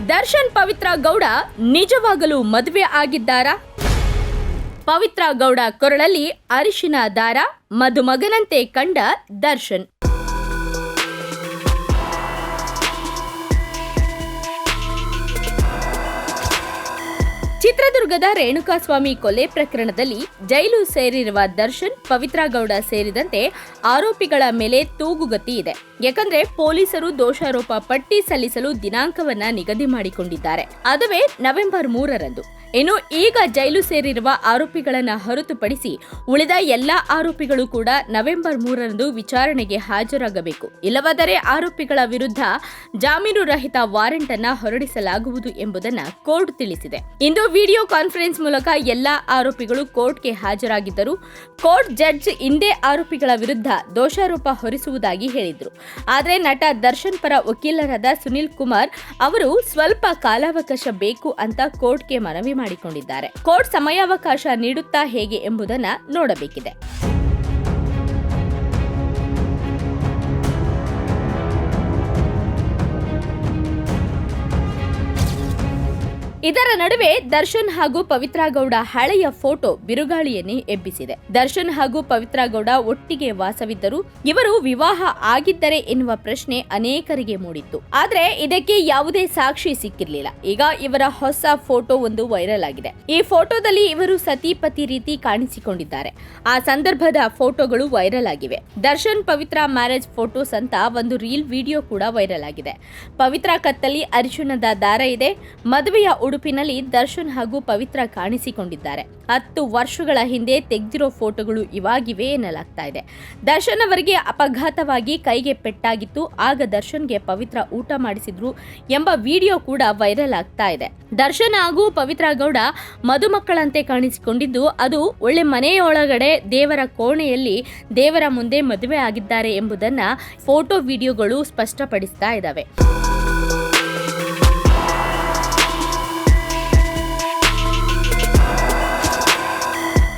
ದರ್ಶನ್ ಪವಿತ್ರ ಗೌಡ ನಿಜವಾಗಲೂ ಮದುವೆ ಆಗಿದ್ದಾರಾ? ಪವಿತ್ರ ಗೌಡ ಕೊರಳಲ್ಲಿ ಅರಿಶಿನ ದಾರ, ಮದುಮಗನಂತೆ ಕಂಡ ದರ್ಶನ್. ಚಿತ್ರದುರ್ಗದ ರೇಣುಕಾಸ್ವಾಮಿ ಕೊಲೆ ಪ್ರಕರಣದಲ್ಲಿ ಜೈಲು ಸೇರಿರುವ ದರ್ಶನ್, ಪವಿತ್ರ ಗೌಡ ಸೇರಿದಂತೆ ಆರೋಪಿಗಳ ಮೇಲೆ ತೂಗುಗತಿ ಇದೆ. ಯಾಕಂದ್ರೆ ಪೊಲೀಸರು ದೋಷಾರೋಪ ಪಟ್ಟಿ ಸಲ್ಲಿಸಲು ದಿನಾಂಕವನ್ನ ನಿಗದಿ ಮಾಡಿಕೊಂಡಿದ್ದಾರೆ. ಅದುವೇ ನವೆಂಬರ್ 3ರಂದು. ಇನ್ನು ಈಗ ಜೈಲು ಸೇರಿರುವ ಆರೋಪಿಗಳನ್ನ ಹೊರತುಪಡಿಸಿ ಉಳಿದ ಎಲ್ಲಾ ಆರೋಪಿಗಳು ಕೂಡ ನವೆಂಬರ್ 3ರಂದು ವಿಚಾರಣೆಗೆ ಹಾಜರಾಗಬೇಕು. ಇಲ್ಲವಾದರೆ ಆರೋಪಿಗಳ ವಿರುದ್ಧ ಜಾಮೀನು ರಹಿತ ವಾರೆಂಟ್ ಅನ್ನ ಹೊರಡಿಸಲಾಗುವುದು ಎಂಬುದನ್ನ ಕೋರ್ಟ್ ತಿಳಿಸಿದೆ. ಇಂದು ವಿಡಿಯೋ ಕಾನ್ಫರೆನ್ಸ್ ಮೂಲಕ ಎಲ್ಲಾ ಆರೋಪಿಗಳು ಕೋರ್ಟ್ಗೆ ಹಾಜರಾಗಿದ್ದರು. ಕೋರ್ಟ್ ಜಡ್ಜ್ ಇಂದೇ ಆರೋಪಿಗಳ ವಿರುದ್ಧ ದೋಷಾರೋಪ ಹೊರಿಸುವುದಾಗಿ ಹೇಳಿದ್ರು. ಆದರೆ ನಟ ದರ್ಶನ್ ಪರ ವಕೀಲರಾದ ಸುನಿಲ್ ಕುಮಾರ್ ಅವರು ಸ್ವಲ್ಪ ಕಾಲಾವಕಾಶ ಬೇಕು ಅಂತ ಕೋರ್ಟ್ಗೆ ಮನವಿ ಮಾಡಿಕೊಂಡಿದ್ದಾರೆ. ಕೋರ್ಟ್ ಸಮಯಾವಕಾಶ ನೀಡುತ್ತಾ ಹೇಗೆ ಎಂಬುದನ್ನ ನೋಡಬೇಕಿದೆ. ಇದರ ನಡುವೆ ದರ್ಶನ್ ಹಾಗೂ ಪವಿತ್ರ ಗೌಡ ಹಳೆಯ ಫೋಟೋ ಬಿರುಗಾಳಿಯನ್ನೇ ಎಬ್ಬಿಸಿದೆ. ದರ್ಶನ್ ಹಾಗೂ ಪವಿತ್ರ ಗೌಡ ಒಟ್ಟಿಗೆ ವಾಸವಿದ್ದರು. ಇವರು ವಿವಾಹ ಆಗಿದ್ದರೆ ಎನ್ನುವ ಪ್ರಶ್ನೆ ಅನೇಕರಿಗೆ ಮೂಡಿತ್ತು. ಆದ್ರೆ ಇದಕ್ಕೆ ಯಾವುದೇ ಸಾಕ್ಷಿ ಸಿಕ್ಕಿರಲಿಲ್ಲ. ಈಗ ಇವರ ಹೊಸ ಫೋಟೋ ಒಂದು ವೈರಲ್ ಆಗಿದೆ. ಈ ಫೋಟೋದಲ್ಲಿ ಇವರು ಸತಿಪತಿ ರೀತಿ ಕಾಣಿಸಿಕೊಂಡಿದ್ದಾರೆ. ಆ ಸಂದರ್ಭದ ಫೋಟೋಗಳು ವೈರಲ್ ಆಗಿವೆ. ದರ್ಶನ್ ಪವಿತ್ರ ಮ್ಯಾರೇಜ್ ಫೋಟೋಸ್ ಅಂತ ಒಂದು ರೀಲ್ ವಿಡಿಯೋ ಕೂಡ ವೈರಲ್ ಆಗಿದೆ. ಪವಿತ್ರ ಕತ್ತಲ್ಲಿ ಅರಿಶಿಣದ ದಾರ ಇದೆ. ಮದುವೆಯ ಉಡುಪಿನಲ್ಲಿ ದರ್ಶನ್ ಹಾಗೂ ಪವಿತ್ರ ಕಾಣಿಸಿಕೊಂಡಿದ್ದಾರೆ. 10 ವರ್ಷಗಳ ಹಿಂದೆ ತೆಗೆದಿರೋ ಫೋಟೋಗಳು ಇವಾಗಿವೆ ಎನ್ನಲಾಗ್ತಾ ಇದೆ. ದರ್ಶನ್ ಅವರಿಗೆ ಅಪಘಾತವಾಗಿ ಕೈಗೆ ಪೆಟ್ಟಾಗಿತ್ತು. ಆಗ ದರ್ಶನ್ಗೆ ಪವಿತ್ರ ಊಟ ಮಾಡಿಸಿದ್ರು ಎಂಬ ವಿಡಿಯೋ ಕೂಡ ವೈರಲ್ ಆಗ್ತಾ ಇದೆ. ದರ್ಶನ್ ಹಾಗೂ ಪವಿತ್ರ ಗೌಡ ಮದುಮಕ್ಕಳಂತೆ ಕಾಣಿಸಿಕೊಂಡಿದ್ದು, ಅದು ಒಳ್ಳೆ ಮನೆಯೊಳಗಡೆ ದೇವರ ಕೋಣೆಯಲ್ಲಿ ದೇವರ ಮುಂದೆ ಮದುವೆ ಆಗಿದ್ದಾರೆ ಎಂಬುದನ್ನ ಫೋಟೋ ವಿಡಿಯೋಗಳು ಸ್ಪಷ್ಟಪಡಿಸ್ತಾ ಇದ್ದಾವೆ.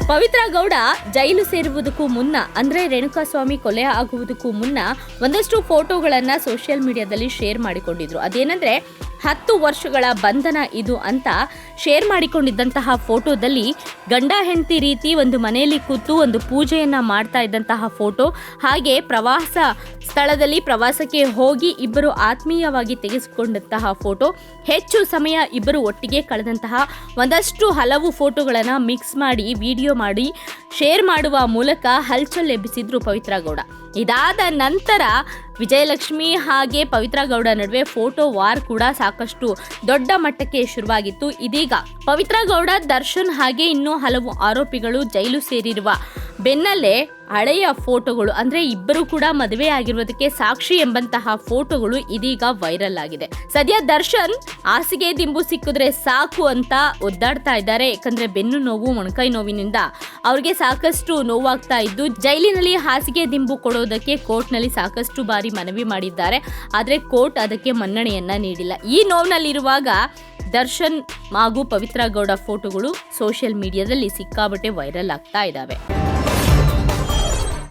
ಪವಿತ್ರ ಗೌಡ ಜೈಲು ಸೇರುವುದಕ್ಕೂ ಮುನ್ನ, ಅಂದ್ರೆ ರೇಣುಕಾಸ್ವಾಮಿ ಕೊಲೆ ಆಗುವುದಕ್ಕೂ ಮುನ್ನ ಒಂದಷ್ಟು ಫೋಟೋಗಳನ್ನ ಸೋಷಿಯಲ್ ಮೀಡಿಯಾದಲ್ಲಿ ಶೇರ್ ಮಾಡಿಕೊಂಡಿದ್ರು. ಅದೇನಂದ್ರೆ 10 ವರ್ಷಗಳ ಬಂಧನ ಇದು ಅಂತ ಶೇರ್ ಮಾಡಿಕೊಂಡಿದ್ದಂತಹ ಫೋಟೋದಲ್ಲಿ ಗಂಡ ಹೆಂಡತಿ ರೀತಿ ಒಂದು ಮನೆಯಲ್ಲಿ ಕೂತು ಒಂದು ಪೂಜೆಯನ್ನ ಮಾಡ್ತಾ ಇದ್ದಂತಹ ಫೋಟೋ, ಹಾಗೆ ಪ್ರವಾಸ ಸ್ಥಳದಲ್ಲಿ ಪ್ರವಾಸಕ್ಕೆ ಹೋಗಿ ಇಬ್ಬರು ಆತ್ಮೀಯವಾಗಿ ತೆಗೆಸಿಕೊಂಡಂತಹ ಫೋಟೋ, ಹೆಚ್ಚು ಸಮಯ ಇಬ್ಬರು ಒಟ್ಟಿಗೆ ಕಳೆದಂತಹ ಒಂದಷ್ಟು ಹಲವು ಫೋಟೋಗಳನ್ನ ಮಿಕ್ಸ್ ಮಾಡಿ ವಿಡಿಯೋ ಮಾಡಿ ಶೇರ್ ಮಾಡುವ ಮೂಲಕ ಹಲ್ಚಲ್ ಎಬ್ಬಿಸಿದ್ರು ಪವಿತ್ರ ಗೌಡ. ಇದಾದ ನಂತರ ವಿಜಯಲಕ್ಷ್ಮಿ ಹಾಗೆ ಪವಿತ್ರ ಗೌಡ ನಡುವೆ ಫೋಟೋ ವಾರ್ ಕೂಡ ಸಾಕಷ್ಟು ದೊಡ್ಡ ಮಟ್ಟಕ್ಕೆ ಶುರುವಾಗಿತ್ತು. ಇದೀಗ ಪವಿತ್ರ ಗೌಡ, ದರ್ಶನ್ ಹಾಗೆ ಇನ್ನೂ ಹಲವು ಆರೋಪಿಗಳು ಜೈಲು ಸೇರಿರುವ ಬೆನ್ನಲ್ಲೇ ಹಳೆಯ ಫೋಟೋಗಳು, ಅಂದ್ರೆ ಇಬ್ಬರು ಕೂಡ ಮದುವೆ ಆಗಿರುವುದಕ್ಕೆ ಸಾಕ್ಷಿ ಎಂಬಂತಹ ಫೋಟೋಗಳು ಇದೀಗ ವೈರಲ್ ಆಗಿದೆ. ಸದ್ಯ ದರ್ಶನ್ ಹಾಸಿಗೆ ದಿಂಬು ಸಿಕ್ಕಿದ್ರೆ ಸಾಕು ಅಂತ ಒದ್ದಾಡ್ತಾ ಇದ್ದಾರೆ. ಯಾಕಂದ್ರೆ ಬೆನ್ನು ನೋವು, ಮೊಣಕೈ ನೋವಿನಿಂದ ಅವ್ರಿಗೆ ಸಾಕಷ್ಟು ನೋವಾಗ್ತಾ ಇದ್ದು, ಜೈಲಿನಲ್ಲಿ ಹಾಸಿಗೆ ದಿಂಬು ಕೊಡೋದಕ್ಕೆ ಕೋರ್ಟ್ನಲ್ಲಿ ಸಾಕಷ್ಟು ಬಾರಿ ಮನವಿ ಮಾಡಿದ್ದಾರೆ. ಆದ್ರೆ ಕೋರ್ಟ್ ಅದಕ್ಕೆ ಮನ್ನಣೆಯನ್ನ ನೀಡಿಲ್ಲ. ಈ ನೋವಿನಲ್ಲಿರುವಾಗ ದರ್ಶನ್ ಹಾಗೂ ಪವಿತ್ರ ಗೌಡ ಫೋಟೋಗಳು ಸೋಷಿಯಲ್ ಮೀಡಿಯಾದಲ್ಲಿ ಸಿಕ್ಕಾಬಟ್ಟೆ ವೈರಲ್ ಆಗ್ತಾ ಇದ್ದಾವೆ.